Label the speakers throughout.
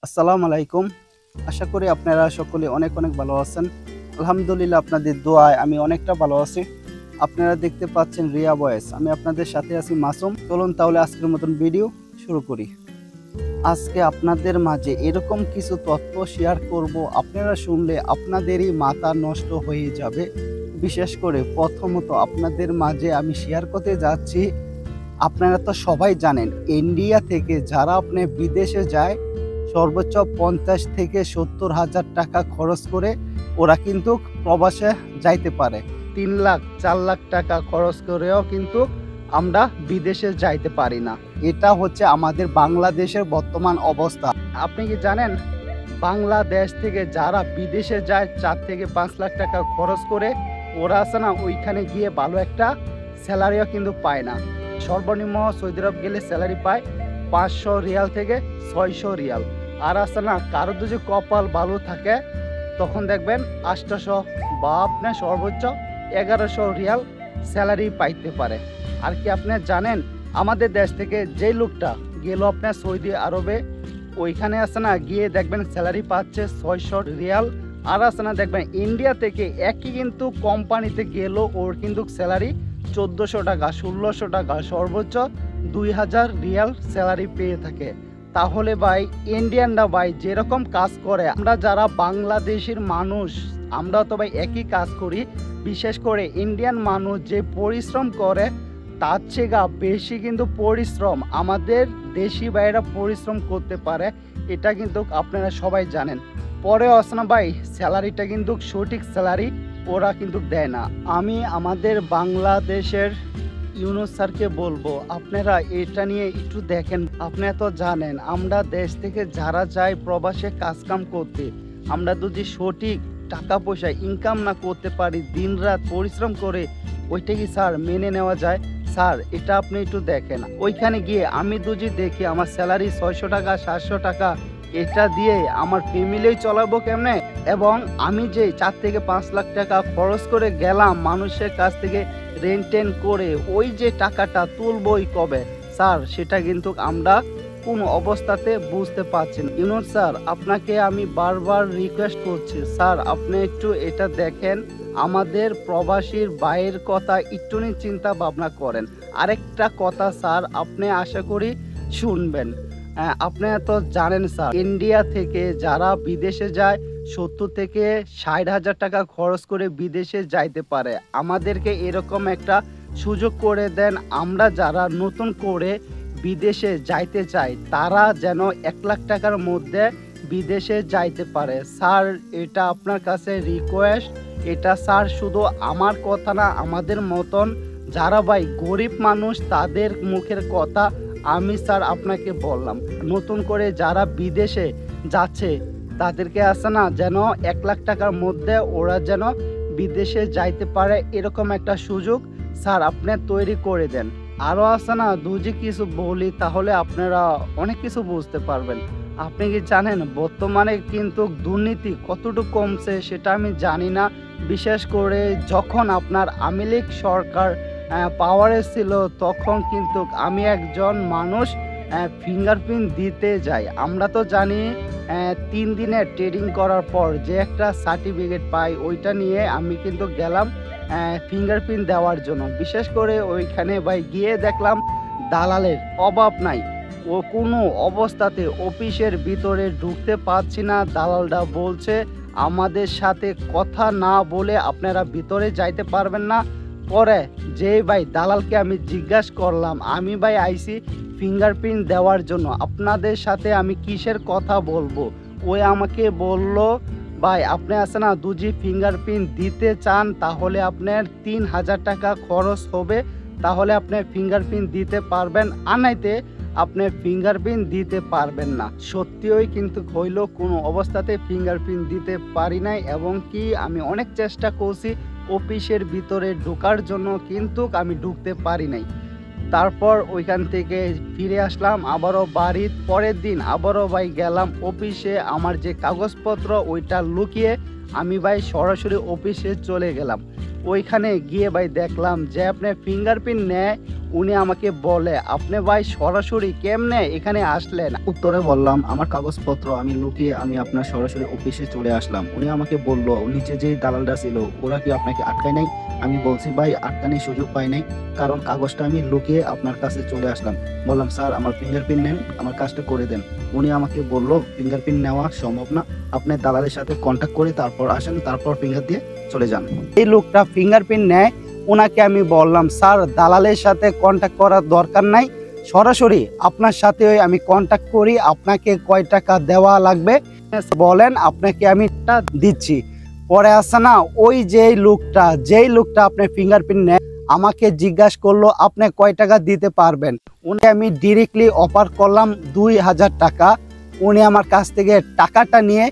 Speaker 1: আসসালামু আলাইকুম। আশা করি আপনারা সকলে অনেক অনেক ভালো আছেন। আলহামদুলিল্লাহ আপনাদের দোয়ায় আমি অনেকটা ভালো আছি। আপনারা দেখতে পাচ্ছেন রিয়া ভয়েস। আমি আপনাদের সাথে আছি মাসুম। চলুন তাহলে আজকের মতন ভিডিও শুরু করি। আজকে আপনাদের মাঝে এরকম কিছু তথ্য শেয়ার করব, আপনারা শুনলে আপনাদেরই মাথা নষ্ট হয়ে যাবে। বিশেষ করে প্রথমত আপনাদের মাঝে আমি শেয়ার করতে যাচ্ছি, আপনারা তো সবাই জানেন ইন্ডিয়া থেকে যারা আপনি বিদেশে যায় সর্বোচ্চ 50 থেকে 70,000 টাকা খরচ করে ওরা কিন্তু প্রবাসে যাইতে পারে। 3 লাখ 4 লাখ টাকা খরচ করেও কিন্তু আমরা বিদেশে যাইতে পারি না। এটা হচ্ছে আমাদের বাংলাদেশের বর্তমান অবস্থা। আপনি কি জানেন বাংলাদেশ থেকে যারা বিদেশে যায় 4 থেকে 5 লাখ টাকা খরচ করে ওরা আছে না ওইখানে গিয়ে ভালো একটা স্যালারিও কিন্তু পায় না। সর্বনিম্ন সৌদি আরব গেলে স্যালারি পায় 500 রিয়াল থেকে 600 রিয়াল। আর আছে না কারো যদি কপাল ভালো থাকে তখন দেখবেন 800 বা আপনার সর্বোচ্চ 1100 রিয়াল স্যালারি পাইতে পারে। আর কি আপনি জানেন আমাদের দেশ থেকে যে লোকটা গেল আপনার সৌদি আরবে ওইখানে আছে না গিয়ে দেখবেন স্যালারি পাচ্ছে 600 রিয়াল। আর আছে না দেখবেন ইন্ডিয়া থেকে একই কিন্তু কোম্পানিতে গেল ওর কিন্তু স্যালারি 1400 টাকা 1600 টাকা সর্বোচ্চ 2000 রিয়াল স্যালারি পেয়ে থাকে। তাহলে ভাই ইন্ডিয়ানরা ভাই যেরকম কাজ করে আমরা যারা বাংলাদেশের মানুষ আমরা তো ভাই একই কাজ করি। বিশেষ করে ইন্ডিয়ান মানুষ যে পরিশ্রম করে তার চেয়ে বেশি কিন্তু পরিশ্রম আমাদের দেশি ভাইয়েরা পরিশ্রম করতে পারে, এটা কিন্তু আপনারা সবাই জানেন। পরে আসনা ভাই স্যালারিটা কিন্তু সঠিক স্যালারি ওরা কিন্তু দেয় না। আমি আমাদের বাংলাদেশের ইউনুস স্যারকে বলবো আপনারা এটা নিয়ে একটু দেখেন। আপনারা তো জানেন আমরা দেশ থেকে যারা যায় প্রবাসে কাজকাম করতে, আমরা যদি সঠিক টাকা পয়সা ইনকাম না করতে পারি দিনরাত পরিশ্রম করে, ওইটা কি স্যার মেনে নেওয়া যায়? স্যার এটা আপনি একটু দেখেন। ওইখানে গিয়ে আমি যদি দেখি আমার স্যালারি 600 টাকা 700 টাকা, এটা দিয়ে আমার ফ্যামিলি চলাবো কেমনে? এবং আমি যে 4 থেকে 5 লাখ টাকা খরচ করে গেলাম মানুষের কাছ থেকে রেন্টেন করে ওই যে টাকাটা তুলবই কবে? স্যার সেটা কিন্তু আমরা কোনো অবস্থাতে বুঝতে পারছি না। ইউনুস স্যার আপনাকে আমি বারবার রিকোয়েস্ট করছি, স্যার আপনি একটু এটা দেখেন, আমাদের প্রবাসীর ভাইয়ের কথা একটু চিন্তা ভাবনা করেন। আরেকটা কথা স্যার আপনি আশা করি শুনবেন। আপনি তো জানেন স্যার ইন্ডিয়া থেকে যারা বিদেশে যায় 70 থেকে 60,000 টাকা খরচ করে বিদেশে যাইতে পারে। আমাদেরকে এরকম একটা সুযোগ করে দেন, আমরা যারা নতুন করে বিদেশে যাইতে চাই তারা যেন 1 লাখ টাকার মধ্যে বিদেশে যাইতে পারে। স্যার এটা আপনার কাছে রিকোয়েস্ট। এটা স্যার শুধু আমার কথা না, আমাদের মতন যারা ভাই গরিব মানুষ তাদের মুখের কথা আমি স্যার আপনাকে বললাম। নতুন করে যারা বিদেশে যাচ্ছে তাদেরকে আছে না যেন 1 লাখ টাকার মধ্যে ওরা যেন বিদেশে যাইতে পারে এরকম একটা সুযোগ স্যার আপনি তৈরি করে দেন। আরও আছে না যদি কিছু বলি তাহলে আপনারা অনেক কিছু বুঝতে পারবেন। আপনি কি জানেন বর্তমানে কিন্তু দুর্নীতি কতটুকু কমছে সেটা আমি জানি না। বিশেষ করে যখন আপনার আওয়ামী লীগ সরকার পাওয়ারে ছিল তখন কিন্তু আমি একজন মানুষ ফিঙ্গারপ্রিন্ট দিতে যাই। আমরা তো জানি 3 দিনের ট্রেডিং করার পর যে একটা সার্টিফিকেট পাই ওইটা নিয়ে আমি কিন্তু গেলাম ফিঙ্গারপ্রিন্ট দেওয়ার জন্য। বিশেষ করে ওইখানে ভাই গিয়ে দেখলাম দালালের অভাব নাই। ও কোনো অবস্থাতে অফিসের ভিতরে ঢুকতে পারছি না। দালালরা বলছে আমাদের সাথে কথা না বলে আপনারা ভিতরে যাইতে পারবেন না। পরে যে ভাই দালালকে আমি জিজ্ঞাসা করলাম আমি ভাই আইসি ফিঙ্গারপ্রিন্ট দেওয়ার জন্য, আপনাদের সাথে আমি কিসের কথা বলবো? ওই আমাকে বলল ভাই আপনি আছে না দুজি ফিঙ্গারপ্রিন্ট দিতে চান তাহলে আপনার 3000 টাকা খরচ হবে, তাহলে আপনি ফিঙ্গারপ্রিন্ট দিতে পারবেন, আনাইতে আপনি ফিঙ্গারপ্রিন্ট দিতে পারবেন না। সত্যিই কিন্তু হইল কোনো অবস্থাতে ফিঙ্গারপ্রিন্ট দিতে পারি নাই এবং কি আমি অনেক চেষ্টা করছি অফিসের ভিতরে ঢোকার জন্য কিন্তু আমি ঢুকতে পারি নাই। তারপর ওইখান থেকে ফিরে আসলাম আবারও বাড়ির। পরের দিন আবারও ভাই গেলাম অফিসে, আমার যে কাগজপত্র ওইটা লুকিয়ে আমি ভাই সরাসরি অফিসে চলে গেলাম। ওইখানে গিয়ে ভাই দেখলাম যে আপনার ফিঙ্গারপ্রিন্ট নেয় উনি আমাকে বলে, আপনি ভাই সরাসরি কেমনে এখানে আসলেন? উত্তরে বললাম, আমার কাগজপত্র আমি লুকিয়ে আমি আপনার সরাসরি অফিসে চলে আসলাম। উনি আমাকে বলল, নিচে যে দালালরা ছিল ওরা কি আপনাকে আটকায় নাই? আমি বলছি, ভাই আটকানোর সুযোগ পাই নাই, কারণ কাগজটা আমি লুকিয়ে আপনার কাছে চলে আসলাম। বললাম, স্যার আমার ফিঙ্গারপ্রিন্ট নেন, আমার কাজটা করে দেন। উনি আমাকে বলল, ফিঙ্গারপ্রিন্ট নেওয়া সম্ভব না, আপনি দালালের সাথে কন্ট্যাক্ট করে তারপর আসেন, তারপর ফিঙ্গার দিয়ে চলে যান। এই লোকটা ফিঙ্গারপ্রিন্ট নেয়। ওনাকে আমি বললাম, স্যার দালালের সাথে কন্ট্যাক্ট করার দরকার নাই, সরাসরি আপনার সাথে আমি কন্ট্যাক্ট করি, আপনাকে কয় টাকা দেওয়া লাগবে বলেন, আপনাকে আমি টা দিচ্ছি। পরে আসছে না, ওই যেই লোকটা আপনার ফিঙ্গারপ্রিন্ট নেয় আমাকে জিজ্ঞাসা করলো, আপনি কয় টাকা দিতে পারবেন? উনি আমি ডিরেক্টলি অফার করলাম 2000 টাকা। উনি আমার কাছ থেকে টাকাটা নিয়ে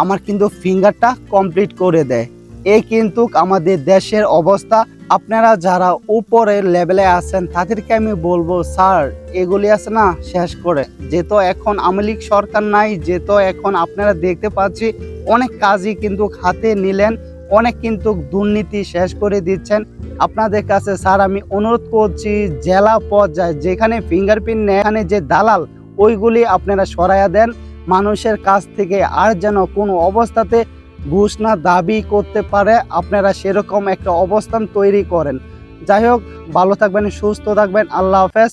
Speaker 1: আমার কিন্তু ফিঙ্গারটা কমপ্লিট করে দেয়। এই কিন্তু আমাদের দেশের অবস্থা। আপনারা যারা উপরের লেভেলে আছেন তাদেরকে আমি বলবো, স্যার এগুলি আছে না শেষ করে, যেহেতু এখন আওয়ামী লীগ সরকার নাই, যেহেতু এখন আপনারা দেখতে পাচ্ছি অনেক কাজই কিন্তু হাতে নিলেন, অনেক কিন্তু দুর্নীতি শেষ করে দিচ্ছেন। আপনাদের কাছে স্যার আমি অনুরোধ করছি, জেলা পর্যায়ে যেখানে ফিঙ্গারপ্রিন্ট নেয় এখানে যে দালাল ওইগুলি আপনারা সরাইয়া দেন মানুষের কাছ থেকে, আর যেন কোনো অবস্থাতে ঘুষ না দাবি করতে পারে, আপনারা সেরকম একটা অবস্থান তৈরি করেন। যাই হোক, ভালো থাকবেন, সুস্থ থাকবেন, আল্লাহ হাফেজ।